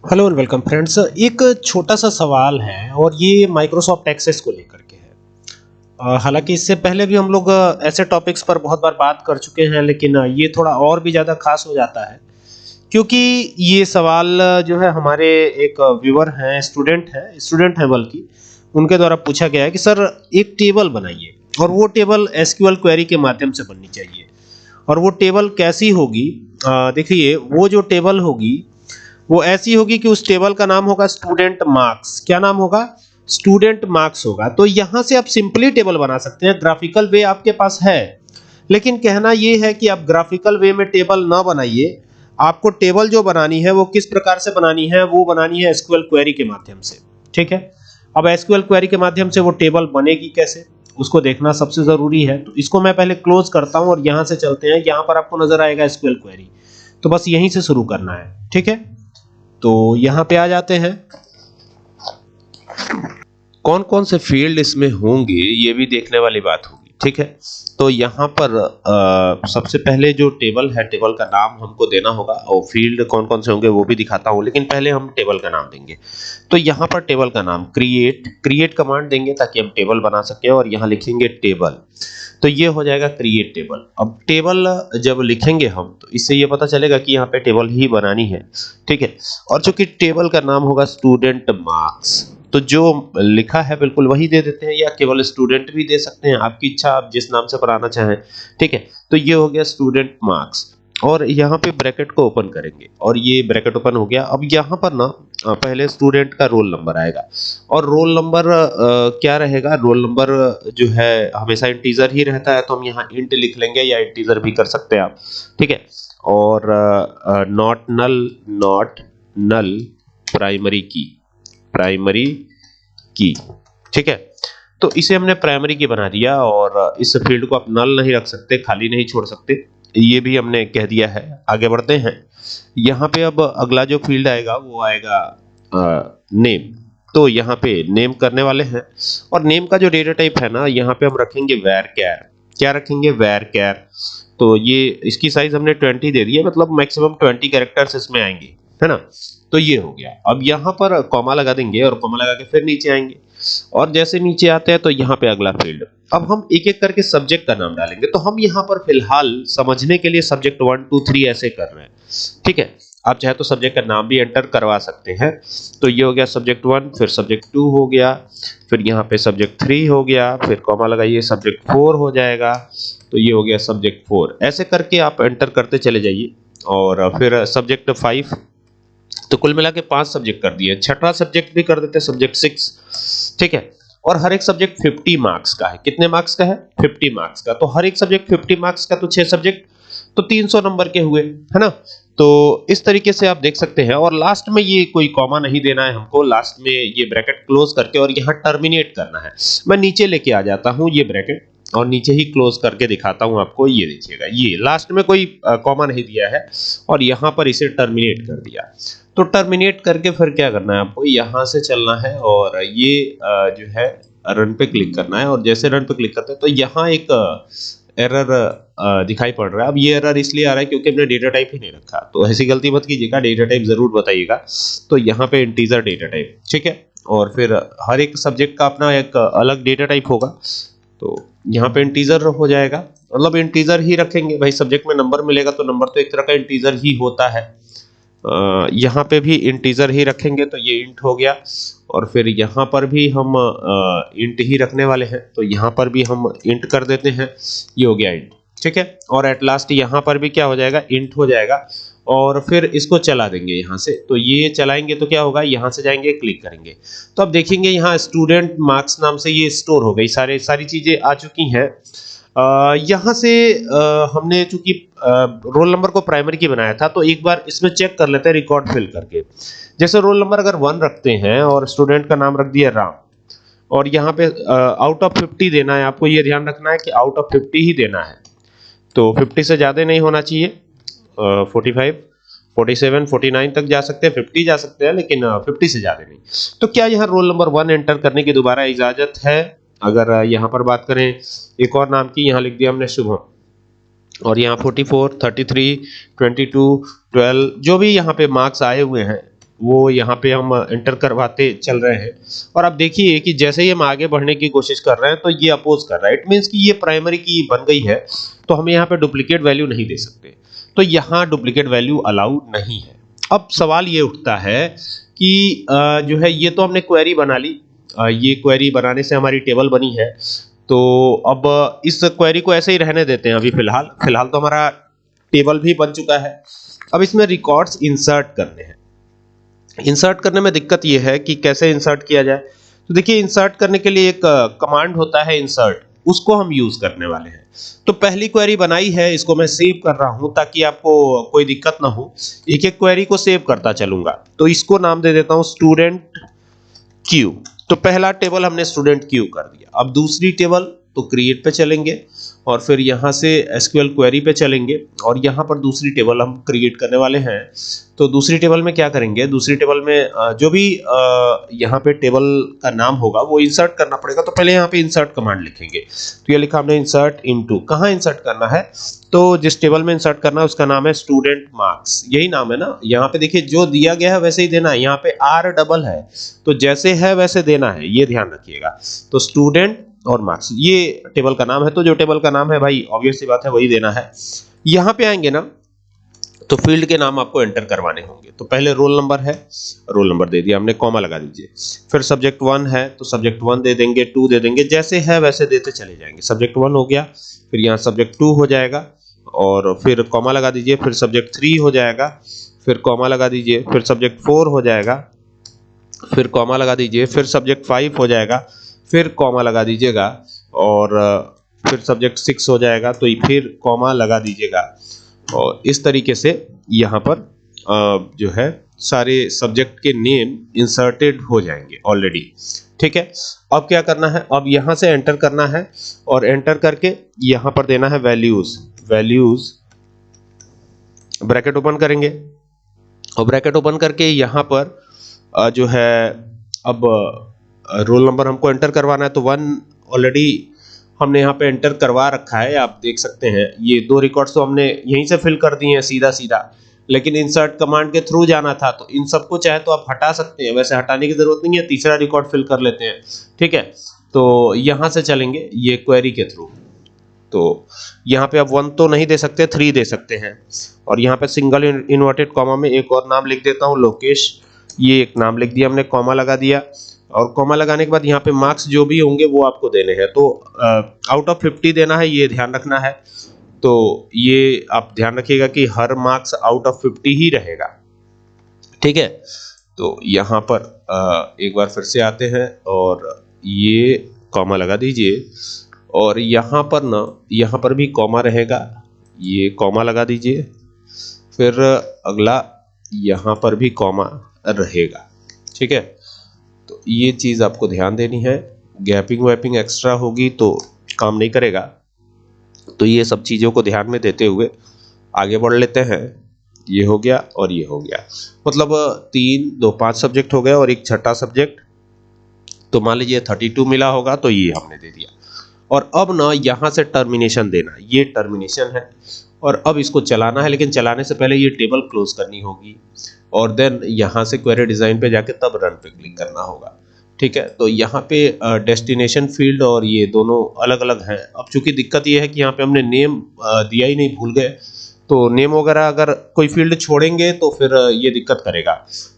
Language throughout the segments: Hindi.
Hello and welcome friends. एक छोटा सा सवाल है और ये माइक्रोसॉफ्ट एक्सेस को लेकर के है। हालांकि इससे पहले भी हम लोग ऐसे टॉपिक्स पर बहुत बार बात कर चुके हैं, लेकिन ये थोड़ा और भी ज़्यादा खास हो जाता है क्योंकि ये सवाल जो है हमारे एक व्यूअर हैं, स्टूडेंट हैं बल्कि उनके द्वारा पूछा गया है कि सर एक टेबल बनाइए और वो टेबल एसक्यूएल क्वेरी के माध्यम से बननी चाहिए। और वो टेबल कैसी होगी? देखिए, वो जो टेबल होगी वो ऐसी होगी कि उस टेबल का नाम होगा स्टूडेंट मार्क्स। क्या नाम होगा? स्टूडेंट मार्क्स होगा। तो यहां से आप सिंपली टेबल बना सकते हैं, ग्राफिकल वे आपके पास है। लेकिन कहना यह है कि आप ग्राफिकल वे में टेबल ना बनाइए, आपको टेबल जो बनानी है वो किस प्रकार से बनानी है? वो बनानी है एसक्यूएल क्वेरी के माध्यम से। ठीक है, अब एसक्यूएल क्वेरी के माध्यम से वो टेबल बनेगी कैसे, उसको देखना सबसे जरूरी है। तो इसको मैं पहले क्लोज करता हूं और यहां से चलते हैं। यहां पर आपको नजर आएगा एसक्यूएल क्वेरी, तो बस यहीं से शुरू करना है। ठीक है, तो यहां पे आ जाते हैं। कौन कौन से फील्ड इसमें होंगे ये भी देखने वाली बात होगी। ठीक है, तो यहां पर सबसे पहले जो टेबल है, टेबल का नाम हमको देना होगा और फील्ड कौन कौन से होंगे वो भी दिखाता हूं, लेकिन पहले हम टेबल का नाम देंगे। तो यहां पर टेबल का नाम क्रिएट कमांड देंगे ताकि हम टेबल बना सकें, और यहां लिखेंगे टेबल, तो ये हो जाएगा क्रिएट टेबल। अब टेबल जब लिखेंगे हम तो इससे ये पता चलेगा कि यहाँ पे टेबल ही बनानी है। ठीक है, और चूंकि टेबल का नाम होगा स्टूडेंट मार्क्स, तो जो लिखा है बिल्कुल वही दे देते हैं, या केवल स्टूडेंट भी दे सकते हैं, आपकी इच्छा, आप जिस नाम से बनाना चाहें। ठीक है, तो ये हो गया स्टूडेंट मार्क्स, और यहाँ पे ब्रैकेट को ओपन करेंगे और ये ब्रैकेट ओपन हो गया। अब यहाँ पर ना पहले स्टूडेंट का रोल नंबर आएगा, और रोल नंबर क्या रहेगा? रोल नंबर जो है हमेशा इंटीजर ही रहता है, तो हम यहाँ इंट लिख लेंगे, या इंटीजर भी कर सकते हैं आप। ठीक है, और नॉट नल प्राइमरी की। ठीक है, तो इसे हमने प्राइमरी की बना दिया, और इस फील्ड को आप नल नहीं रख सकते, खाली नहीं छोड़ सकते, ये भी हमने कह दिया है। आगे बढ़ते हैं। यहाँ पे अब अगला जो फील्ड आएगा वो आएगा नेम। तो यहाँ पे नेम करने वाले हैं, और नेम का जो डेटा टाइप है ना, यहाँ पे हम रखेंगे varchar। क्या रखेंगे? varchar। तो ये इसकी साइज हमने 20 दे दी है, मतलब मैक्सिमम 20 कैरेक्टर्स इसमें आएंगे, है ना। तो ये हो गया। अब यहाँ पर कॉमा लगा देंगे, और कॉमा लगा के फिर नीचे आएंगे, और जैसे नीचे आते हैं तो यहाँ पे अगला फील्ड। अब हम एक एक करके सब्जेक्ट का नाम डालेंगे। तो हम यहाँ पर फिलहाल समझने के लिए सब्जेक्ट 1 2 3 ऐसे कर रहे हैं। ठीक है, आप चाहे तो सब्जेक्ट का नाम भी एंटर करवा सकते हैं। तो ये हो गया सब्जेक्ट 1, फिर सब्जेक्ट 2 हो गया, फिर यहाँ पे सब्जेक्ट 3 हो गया, फिर कॉमा लगाइए सब्जेक्ट 4 हो जाएगा, तो ये हो गया सब्जेक्ट 4। ऐसे करके आप एंटर करते चले जाइए, और फिर सब्जेक्ट 5। तो कुल मिला के 5 सब्जेक्ट कर दिए। छठा सब्जेक्ट भी कर देते हैं, सब्जेक्ट 6। ठीक है, और हर एक सब्जेक्ट 50 मार्क्स का है। कितने मार्क्स का है? 50 मार्क्स का। तो हर एक सब्जेक्ट 50 मार्क्स का, तो 6 सब्जेक्ट तो 300 नंबर के हुए, है ना। तो इस तरीके से आप देख सकते हैं। और लास्ट में ये कोई कॉमा नहीं देना है हमको, लास्ट में ये ब्रैकेट क्लोज करके और यहाँ टर्मिनेट करना है। मैं नीचे लेके आ जाता हूँ ये ब्रैकेट, और नीचे ही क्लोज करके दिखाता हूं आपको। ये देखिएगा, ये लास्ट में कोई कॉमा नहीं दिया है, और यहां पर इसे टर्मिनेट कर दिया। तो टर्मिनेट करके फिर क्या करना है आपको? यहां से चलना है, और ये जो है रन पे क्लिक करना है। और जैसे रन पे क्लिक करते हैं तो यहाँ एक एरर दिखाई पड़ रहा है। अब ये एरर इसलिए आ रहा है क्योंकि हमने डेटा टाइप ही नहीं रखा, तो ऐसी गलती मत कीजिएगा, डेटा टाइप जरूर बताइएगा। तो यहाँ पे इंटीजर डेटा टाइप, ठीक है, और फिर हर एक सब्जेक्ट का अपना एक अलग डेटा टाइप होगा। तो यहाँ पे इंटीजर हो जाएगा, मतलब इंटीजर ही रखेंगे भाई। सब्जेक्ट में नंबर मिलेगा तो नंबर तो एक तरह का इंटीजर ही होता है। यहाँ पे भी इंटीजर ही रखेंगे, तो ये इंट हो गया। और फिर यहाँ पर भी हम इंट ही रखने वाले हैं, तो यहाँ पर भी हम इंट कर देते हैं। ये हो गया इंट, ठीक है। और एट लास्ट यहाँ पर भी क्या हो जाएगा? इंट हो जाएगा। और फिर इसको चला देंगे यहाँ से। तो ये चलाएंगे तो क्या होगा? यहाँ से जाएंगे, क्लिक करेंगे, तो अब देखेंगे यहाँ स्टूडेंट मार्क्स नाम से ये स्टोर हो गई, सारी चीजें आ चुकी हैं। यहाँ से हमने चूंकि रोल नंबर को प्राइमरी की बनाया था, तो एक बार इसमें चेक कर लेते हैं रिकॉर्ड फिल करके। जैसे रोल नंबर अगर 1 रखते हैं और स्टूडेंट का नाम रख दिया राम, और यहाँ पे आउट ऑफ 50 देना है आपको। ये ध्यान रखना है कि आउट ऑफ 50 ही देना है, तो 50 से ज्यादा नहीं होना चाहिए। 45, 47, 49 तक जा सकते हैं, 50 जा सकते हैं, लेकिन 50 से ज्यादा नहीं। तो क्या यहाँ रोल नंबर 1 एंटर करने की दोबारा इजाजत है? अगर यहाँ पर बात करें एक और नाम की, यहाँ लिख दिया हमने शुभम, और यहाँ 44, 33, 22, 12 जो भी यहाँ पे मार्क्स आए हुए हैं, वो यहाँ पे हम एंटर करवाते चल रहे हैं। और आप देखिए कि जैसे ही हम आगे बढ़ने की कोशिश कर रहे हैं तो ये अपोज कर रहा है। इट मीन्स कि ये प्राइमरी की बन गई है, तो हमें यहाँ पे डुप्लीकेट वैल्यू नहीं दे सकते, तो यहाँ डुप्लीकेट वैल्यू अलाउड नहीं है। अब सवाल ये उठता है कि जो है ये तो हमने क्वेरी बना ली, ये क्वेरी बनाने से हमारी टेबल बनी है, तो अब इस क्वेरी को ऐसे ही रहने देते हैं अभी फिलहाल तो हमारा टेबल भी बन चुका है। अब इसमें रिकॉर्ड्स इंसर्ट करने हैं। इंसर्ट करने में दिक्कत यह है कि कैसे इंसर्ट किया जाए। तो देखिए, इंसर्ट करने के लिए एक कमांड होता है इंसर्ट, उसको हम यूज करने वाले हैं। तो पहली क्वेरी बनाई है, इसको मैं सेव कर रहा हूं ताकि आपको कोई दिक्कत ना हो। एक एक क्वेरी को सेव करता चलूंगा। तो इसको नाम दे देता हूं स्टूडेंट क्यू। तो पहला टेबल हमने स्टूडेंट क्यू कर दिया। अब दूसरी टेबल तो क्रिएट पे चलेंगे और फिर यहाँ से एसक्यूएल क्वेरी पे चलेंगे और यहाँ पर दूसरी टेबल हम क्रिएट करने वाले हैं। तो दूसरी टेबल में क्या करेंगे, दूसरी टेबल में जो भी यहाँ पे टेबल का नाम होगा वो इंसर्ट करना पड़ेगा। तो पहले यहाँ पे इंसर्ट कमांड लिखेंगे। तो ये लिखा हमने इंसर्ट इनटू। कहाँ इंसर्ट करना है, तो जिस टेबल में इंसर्ट करना है उसका नाम है स्टूडेंट मार्क्स, यही नाम है ना। यहाँ पे देखिए जो दिया गया है वैसे ही देना है, यहाँ पे आर डबल है तो जैसे है वैसे देना है, ये ध्यान रखिएगा। तो स्टूडेंट और मार्क्स ये टेबल का नाम है, तो जो टेबल का नाम है भाई ऑब्वियस सी बात है वही देना है। यहाँ पे आएंगे ना तो फील्ड के नाम आपको एंटर करवाने होंगे। तो पहले रोल नंबर है, रोल नंबर दे दिया हमने, कॉमा लगा दीजिए। फिर सब्जेक्ट 1 है तो सब्जेक्ट 1 दे देंगे, 2 दे देंगे, जैसे है वैसे देते चले जाएंगे। सब्जेक्ट 1 हो गया, फिर यहाँ सब्जेक्ट 2 हो जाएगा और फिर कॉमा लगा दीजिए। फिर सब्जेक्ट 3 हो जाएगा, फिर कॉमा लगा दीजिए। फिर सब्जेक्ट 4 हो जाएगा, फिर कॉमा लगा दीजिए। फिर सब्जेक्ट 5 हो जाएगा, फिर कॉमा लगा दीजिएगा और फिर सब्जेक्ट 6 हो जाएगा तो फिर कॉमा लगा दीजिएगा। और इस तरीके से यहाँ पर जो है सारे सब्जेक्ट के नेम इंसर्टेड हो जाएंगे ऑलरेडी। ठीक है, अब क्या करना है, अब यहाँ से एंटर करना है और एंटर करके यहाँ पर देना है वैल्यूज ब्रैकेट ओपन करेंगे और ब्रैकेट ओपन करके यहाँ पर जो है अब रोल नंबर हमको एंटर करवाना है। तो 1 ऑलरेडी हमने यहाँ पे एंटर करवा रखा है, आप देख सकते हैं। ये 2 रिकॉर्ड्स तो हमने यहीं से फिल कर दिए हैं सीधा, लेकिन इंसर्ट कमांड के थ्रू जाना था तो इन सबको चाहे तो आप हटा सकते हैं, वैसे हटाने की जरूरत नहीं है। तीसरा रिकॉर्ड फिल कर लेते हैं, ठीक है। तो यहाँ से चलेंगे ये क्वेरी के थ्रू। तो यहाँ पे आप 1 तो नहीं दे सकते, 3 दे सकते हैं। और यहाँ पे सिंगल इन्वर्टेड कॉमा में एक और नाम लिख देता हूँ, लोकेश। ये एक नाम लिख दिया हमने, कॉमा लगा दिया और कॉमा लगाने के बाद यहाँ पे मार्क्स जो भी होंगे वो आपको देने हैं। तो आउट ऑफ 50 देना है, ये ध्यान रखना है। तो ये आप ध्यान रखिएगा कि हर मार्क्स आउट ऑफ 50 ही रहेगा, ठीक है। तो यहाँ पर एक बार फिर से आते हैं और ये कॉमा लगा दीजिए और यहाँ पर ना, यहाँ पर भी कॉमा रहेगा, ये कॉमा लगा दीजिए। फिर अगला यहाँ पर भी कॉमा रहेगा, ठीक है। तो ये चीज़ आपको ध्यान देनी है, गैपिंग वैपिंग एक्स्ट्रा होगी तो काम नहीं करेगा। तो ये सब चीज़ों को ध्यान में देते हुए आगे बढ़ लेते हैं। ये हो गया और ये हो गया, मतलब 3 2 5 सब्जेक्ट हो गए और एक छठा सब्जेक्ट। तो मान लीजिए 32 मिला होगा, तो ये हमने दे दिया। और अब ना यहाँ से टर्मिनेशन देना, ये टर्मिनेशन है और अब इसको चलाना है, लेकिन चलाने से पहले ये टेबल क्लोज करनी होगी और देन यहाँ से क्वेरी डिजाइन पे जाके तब रन पे क्लिक करना होगा, ठीक है। तो यहाँ पे डेस्टिनेशन फील्ड और ये दोनों अलग अलग हैं। अब चूंकि दिक्कत ये है कि यहाँ पे हमने नेम दिया ही नहीं, भूल गए। तो नेम वगैरह अगर कोई फील्ड छोड़ेंगे तो फिर ये दिक्कत करेगा।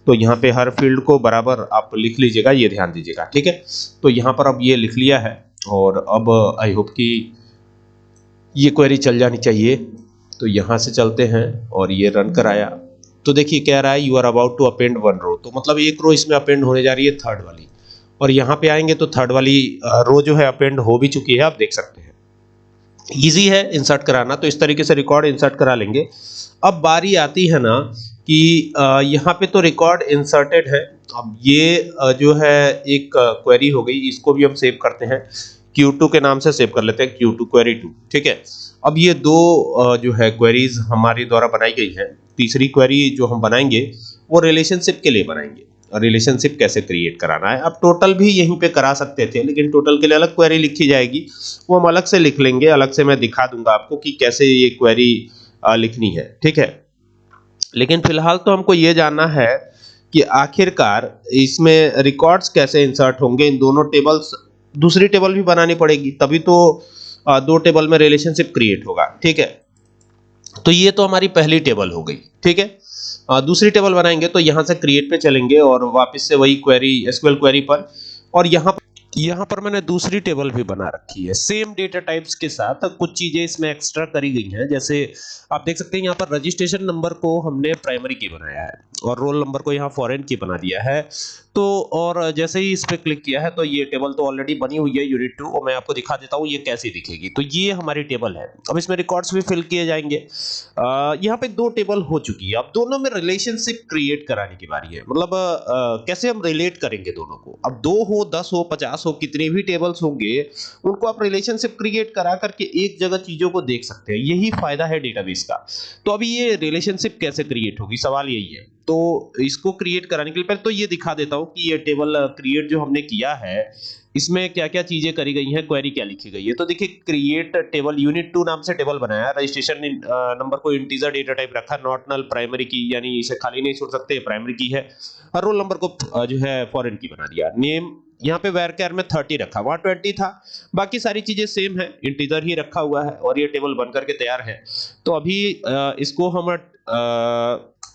तो यहाँ पे हर फील्ड को बराबर आप लिख लीजिएगा, ये ध्यान दीजिएगा, ठीक है। तो यहाँ पर अब ये लिख लिया है और अब आई होप कि ये क्वेरी चल जानी चाहिए। तो यहाँ से चलते हैं और ये रन कराया तो देखिए कह रहा है you are about to append 1 row. तो मतलब एक रो इसमें अपेंड होने जा रही है, थर्ड वाली। और यहाँ पे आएंगे तो थर्ड वाली रो जो है अपेंड हो भी चुकी है, आप देख सकते हैं। इजी है इंसर्ट कराना, तो इस तरीके से रिकॉर्ड इंसर्ट करा लेंगे। अब बारी आती है ना कि यहाँ पे तो रिकॉर्ड इंसर्टेड है। अब ये जो है एक क्वेरी हो गई, इसको भी हम सेव करते हैं, Q2 के नाम से सेव कर लेते हैं, Q2 क्वेरी 2, ठीक है। अब ये 2 जो है क्वेरीज हमारे द्वारा बनाई गई है। तीसरी क्वेरी जो हम बनाएंगे वो रिलेशनशिप के लिए बनाएंगे। रिलेशनशिप कैसे क्रिएट कराना है, अब टोटल भी यहीं पे करा सकते थे, लेकिन टोटल के लिए अलग क्वेरी लिखी जाएगी, वो हम अलग से लिख लेंगे। अलग से मैं दिखा दूंगा आपको कि कैसे ये क्वेरी लिखनी है, ठीक है। लेकिन फिलहाल तो हमको ये जानना है कि आखिरकार इसमें रिकॉर्ड्स कैसे इंसर्ट होंगे इन दोनों टेबल्स। दूसरी टेबल भी बनानी पड़ेगी, तभी तो दो टेबल में रिलेशनशिप क्रिएट होगा। ठीक है, तो ये तो हमारी पहली टेबल हो गई। ठीक है, दूसरी टेबल बनाएंगे तो यहां से क्रिएट पे चलेंगे और वापस से वही क्वेरी, एसक्यूएल क्वेरी पर, और यहाँ पर मैंने दूसरी टेबल भी बना रखी है सेम डेटा टाइप्स के साथ। कुछ चीजें इसमें एक्स्ट्रा करी गई हैं, जैसे आप देख सकते हैं यहाँ पर रजिस्ट्रेशन नंबर को हमने प्राइमरी की बनाया है और रोल नंबर को यहाँ फॉरेन की बना दिया है। तो और जैसे ही इस पे क्लिक किया है तो ये टेबल तो ऑलरेडी बनी हुई है यूनिट 2, और मैं आपको दिखा देता हूँ ये कैसी दिखेगी। तो ये हमारी टेबल है। अब इसमें रिकॉर्ड्स भी फिल किए जाएंगे। यहाँ पे दो टेबल हो चुकी है, अब दोनों में रिलेशनशिप क्रिएट कराने की बारी है। मतलब कैसे हम रिलेट करेंगे दोनों को। अब 2 हो, 10 हो, 50 हो, कितने भी टेबल्स होंगे उनको आप रिलेशनशिप क्रिएट करा करके एक जगह चीजों को देख सकते हैं। यही फायदा है डेटाबेस का। तो अभी ये रिलेशनशिप कैसे क्रिएट होगी, सवाल यही है। तो इसको क्रिएट कराने के लिए पहले तो ये दिखा देता हूं कि ये टेबल क्रिएट जो हमने किया है इसमें क्या क्या चीजें करी गई हैं, क्वेरी क्या लिखी गई है। तो देखिए, क्रिएट टेबल यूनिट 2 नाम से टेबल बनाया, रजिस्ट्रेशन नंबर को इंटीजर डेटा टाइप रखा, नॉट नल, प्राइमरी की यानी इसे खाली नहीं छोड़ सकते, प्राइमरी की है। और रोल नंबर को जो है फॉरेन की बना दिया। नेम यहाँ पे varchar में 30 रखा, वहां 20 था। बाकी सारी चीजें सेम है, इंटीजर ही रखा हुआ है और ये टेबल बन करके तैयार है। तो अभी इसको हम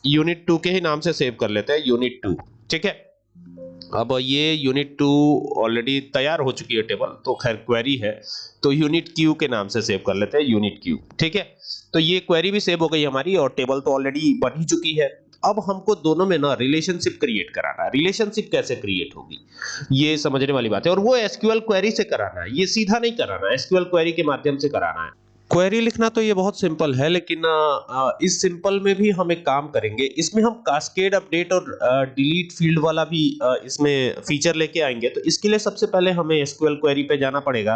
यूनिट 2 के ही नाम से सेव कर लेते हैं, यूनिट 2। ठीक है, अब ये यूनिट 2 ऑलरेडी तैयार हो चुकी है टेबल, तो खैर क्वेरी है तो यूनिट क्यू के नाम से सेव कर लेते हैं, यूनिट क्यू। ठीक है, तो ये क्वेरी भी सेव हो गई हमारी और टेबल तो ऑलरेडी बन ही चुकी है। अब हमको दोनों में ना रिलेशनशिप क्रिएट कराना है। रिलेशनशिप कैसे क्रिएट होगी ये समझने वाली बात है, और वो एसक्यूएल क्वेरी से कराना है, ये सीधा नहीं कराना है, एसक्यूएल क्वेरी के माध्यम से कराना है। क्वेरी लिखना तो ये बहुत सिंपल है, लेकिन इस सिंपल में भी हम एक काम करेंगे, इसमें हम कास्केड अपडेट और डिलीट फील्ड वाला भी इसमें फीचर लेके आएंगे। तो इसके लिए सबसे पहले हमें एसक्यूएल क्वेरी पे जाना पड़ेगा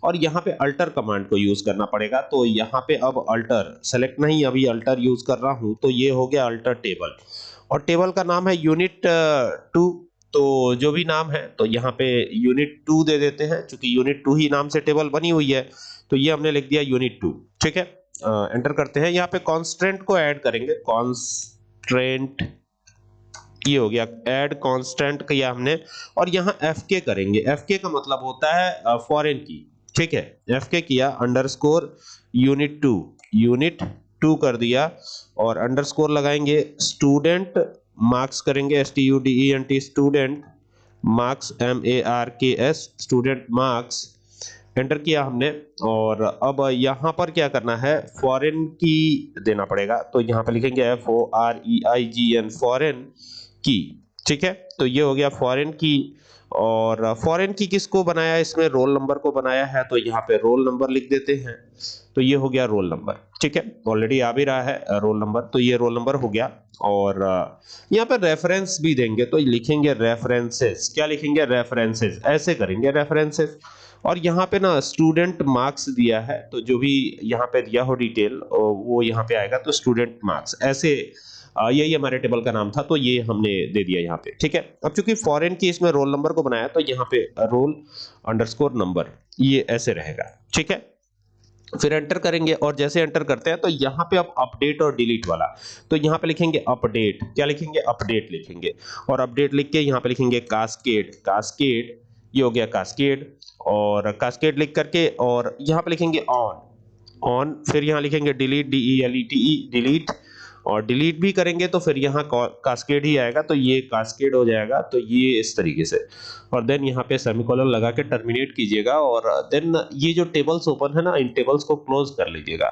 और यहाँ पे अल्टर कमांड को यूज करना पड़ेगा। तो यहाँ पे अब अल्टर सेलेक्ट नहीं, अभी अल्टर यूज कर रहा हूँ, तो ये हो गया अल्टर टेबल, और टेबल का नाम है यूनिट 2। तो जो भी नाम है तो यहाँ पे यूनिट 2 दे देते हैं, क्योंकि यूनिट 2 ही नाम से टेबल बनी हुई है। तो ये हमने लिख दिया यूनिट 2। ठीक है, एंटर करते हैं। यहाँ पे कॉन्स्टेंट को ऐड करेंगे, कॉन्स्टेंट, ये हो गया ऐड कॉन्स्टेंट किया हमने, और यहाँ एफके करेंगे। एफके का मतलब होता है फॉरेन की। ठीक है, एफके किया, अंडरस्कोर यूनिट 2, यूनिट 2 कर दिया, और अंडरस्कोर लगाएंगे, स्टूडेंट मार्क्स करेंगे, STUDENT, student marks, MARKS, student marks, enter किया हमने। और अब यहाँ पर क्या करना है, फॉरेन की देना पड़ेगा। तो यहाँ पे लिखेंगे FOREIGN, फॉरेन की। ठीक है, तो ये हो गया फॉरेन की। और फॉरेन की किसको बनाया, इसमें रोल नंबर को बनाया है, तो यहाँ पे रोल नंबर लिख देते हैं। तो ये हो गया रोल नंबर। ठीक है, ऑलरेडी आ भी रहा है रोल नंबर, तो ये रोल नंबर हो गया। और यहाँ पे रेफरेंस भी देंगे, तो लिखेंगे रेफरेंसेस। क्या लिखेंगे, रेफरेंसेस, ऐसे करेंगे रेफरेंसेस। और यहाँ पे ना स्टूडेंट मार्क्स दिया है, तो जो भी यहाँ पे दिया हो डिटेल वो यहाँ पे आएगा, तो स्टूडेंट मार्क्स ऐसे। यही हमारे टेबल का नाम था, तो ये हमने दे दिया यहाँ पे। ठीक है, अब चूंकि फॉरेन की इसमें रोल नंबर को बनाया, तो यहाँ पे रोल अंडरस्कोर नंबर, ये ऐसे रहेगा। ठीक है, फिर एंटर करेंगे, और जैसे एंटर करते हैं तो यहाँ पे अब अपडेट और डिलीट वाला, तो यहाँ पे लिखेंगे अपडेट। क्या लिखेंगे, अपडेट लिखेंगे, और अपडेट लिख के यहाँ पे लिखेंगे कास्केड। कास्केड, ये हो गया कास्केड, और कास्केड लिख करके और यहाँ पे लिखेंगे ऑन। ऑन, फिर यहाँ लिखेंगे डिलीट, DELETE, डिलीट, और डिलीट भी करेंगे तो फिर यहाँ कास्केड ही आएगा, तो ये कास्केड हो जाएगा। तो ये इस तरीके से, और देन यहाँ पे सेमीकोलन लगा के टर्मिनेट कीजिएगा, और देन ये जो टेबल्स ओपन है ना, इन टेबल्स को क्लोज कर लीजिएगा।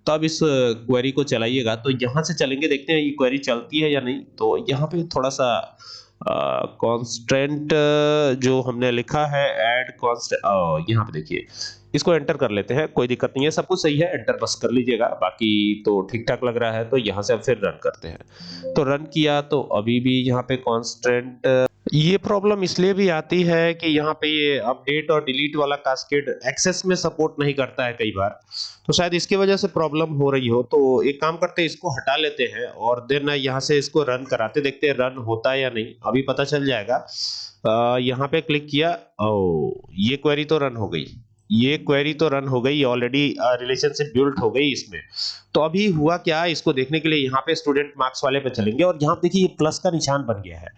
तो अब इस क्वेरी को चलाइएगा, तो यहाँ से चलेंगे, देखते हैं ये क्वेरी चलती है या नहीं। तो यहाँ पे थोड़ा सा कॉन्स्टेंट जो हमने लिखा है, ऐड कॉन्स्टेंट, यहाँ पे देखिए, इसको एंटर कर लेते हैं, कोई दिक्कत नहीं है, सब कुछ सही है, एंटर बस कर लीजिएगा, बाकी तो ठीक ठाक लग रहा है। तो यहाँ से अब फिर रन करते हैं, तो रन किया तो अभी भी यहाँ पे कॉन्स्टेंट। ये प्रॉब्लम इसलिए भी आती है कि यहाँ पे ये अपडेट और डिलीट वाला कास्केड एक्सेस में सपोर्ट नहीं करता है कई बार, तो शायद इसकी वजह से प्रॉब्लम हो रही हो। तो एक काम करते हैं, इसको हटा लेते हैं और देन यहाँ से इसको रन कराते, देखते हैं रन होता है या नहीं, अभी पता चल जाएगा। यहाँ पे क्लिक किया, ओ ये क्वेरी तो रन हो गई। ये क्वेरी तो रन हो गई ऑलरेडी, रिलेशनशिप बिल्ड हो गई इसमें। तो अभी हुआ क्या, इसको देखने के लिए यहाँ पे स्टूडेंट मार्क्स वाले पे चलेंगे और यहाँ पे देखिए ये प्लस का निशान बन गया है।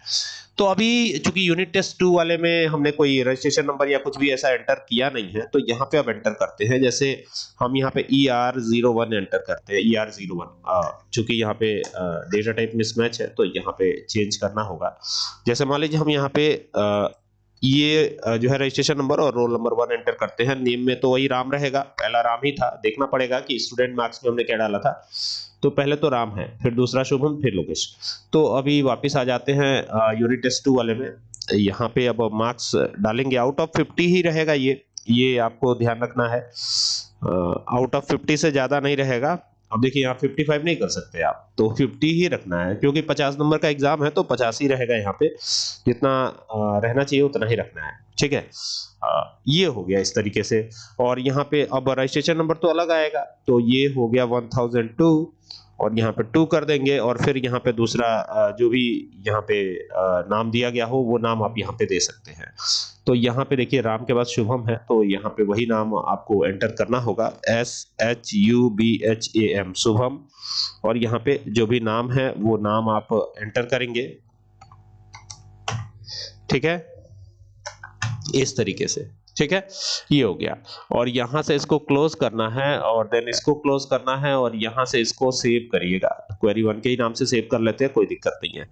तो अभी चूंकि यूनिट टेस्ट 2 वाले में हमने कोई रजिस्ट्रेशन नंबर या कुछ भी ऐसा एंटर किया नहीं है, तो यहाँ पे अब एंटर करते हैं। जैसे हम यहाँ पे ER01 एंटर करते हैं, ER01। चूंकि यहाँ पे डेटा टाइप मिसमैच है तो यहाँ पे चेंज करना होगा। जैसे मान लीजिए हम यहाँ पे ये जो है रजिस्ट्रेशन नंबर और रोल नंबर 1 एंटर करते हैं। नेम में तो वही राम रहेगा, पहला राम ही था। देखना पड़ेगा कि स्टूडेंट मार्क्स में हमने क्या डाला था। तो पहले तो राम है, फिर दूसरा शुभम, फिर लोकेश। तो अभी वापस आ जाते हैं यूनिट टेस्ट 2 वाले में। यहाँ पे अब मार्क्स डालेंगे, आउट ऑफ 50 ही रहेगा ये आपको ध्यान रखना है। आउट ऑफ 50 से ज्यादा नहीं रहेगा। अब देखिए यहाँ 55 नहीं कर सकते आप, तो 50 ही रखना है, क्योंकि 50 नंबर का एग्जाम है तो 50 ही रहेगा। यहाँ पे जितना रहना चाहिए उतना ही रखना है, ठीक है। ये हो गया इस तरीके से। और यहाँ पे अब रजिस्ट्रेशन नंबर तो अलग आएगा, तो ये हो गया 1002 और यहाँ पे 2 कर देंगे। और फिर यहाँ पे दूसरा जो भी यहाँ पे नाम दिया गया हो वो नाम आप यहाँ पे दे सकते हैं। तो यहाँ पे देखिए राम के बाद शुभम है, तो यहाँ पे वही नाम आपको एंटर करना होगा, SHUBHAM, शुभम। और यहाँ पे जो भी नाम है वो नाम आप एंटर करेंगे, ठीक है, इस तरीके से, ठीक है। ये हो गया और यहां से इसको क्लोज करना है और देन इसको क्लोज करना है और यहां से इसको सेव करिएगा। क्वेरी 1 के ही नाम से सेव कर लेते हैं, कोई दिक्कत नहीं है।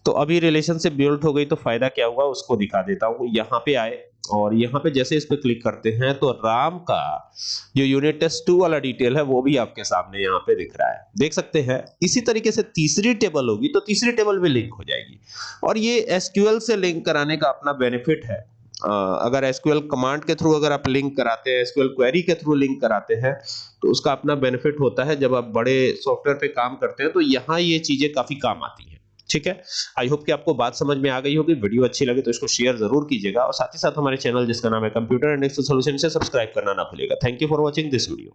तो अभी रिलेशनशिप बिल्ड हो गई, तो फायदा क्या हुआ उसको दिखा देता हूं। यहां पे आए और यहां पे जैसे इस पे क्लिक करते हैं तो राम का जो यूनिट टेस्ट 2 वाला डिटेल है वो भी आपके सामने यहाँ पे दिख रहा है, देख सकते हैं। इसी तरीके से तीसरी टेबल होगी तो तीसरी टेबल भी लिंक हो जाएगी। और ये एसक्यूएल से लिंक कराने का अपना बेनिफिट है। अगर एसक्यूएल कमांड के थ्रू अगर आप लिंक कराते हैं, एसक्यूएल क्वेरी के थ्रू लिंक कराते हैं, तो उसका अपना बेनिफिट होता है। जब आप बड़े सॉफ्टवेयर पे काम करते हैं तो यहाँ ये चीजें काफी काम आती हैं, ठीक है। आई होप कि आपको बात समझ में आ गई होगी। वीडियो अच्छी लगे तो इसको शेयर जरूर कीजिएगा और साथ ही साथ हमारे चैनल जिसका नाम है कंप्यूटर एंड एक्सेल सॉल्यूशन से सब्सक्राइब करना ना भूलिएगा। Thank you for watching this video.